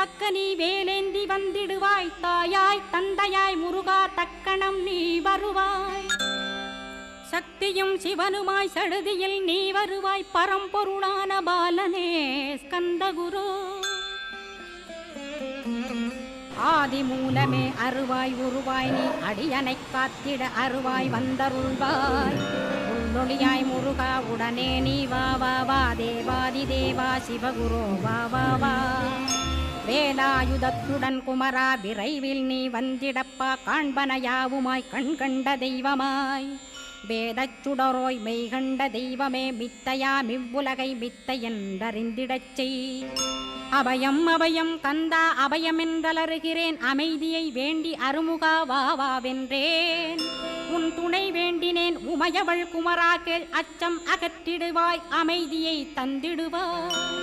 காக்க நீ வேலேந்தி வந்திடுவாய். தாயாய் தந்தையாய் முருகா தக்கணம் நீ வருவாய். சக்தியும் சிவனுமாய் சடுதியில் நீ வருவாய். பரம்பொருளான பாலனே ஸ்கந்தகுரு. ஆதி மூலமே அருவாய் உருவாய் நீ அடியனை காத்திட அருவாய் வந்தருள்வாய். உள்ளொளியாய் முருகா உடனே நீ வா வா வா. தேவாதி தேவா சிவகுரு வா வா வா. வேலாயுதத்துடன் குமரா விரைவில் நீ வந்திடப்பா. காண்பன யாவுமாய் கண் கண்ட தெய்வமாய். வேதச் சுடரோய் மெய்கண்ட தெய்வமே மித்தையா மிவ்வுலகை மித்தை என்றறிந்திடச் செய். அபயம் அபயம் கந்தா அபயமென்றலறுகிறேன். அமைதியை வேண்டி அருமுகா வா வா வென்றேன். உன் துணை வேண்டினேன் உமையவள் குமரா கேள். அச்சம் அகற்றிடுவாய் அமைதியை தந்திடுவாய்.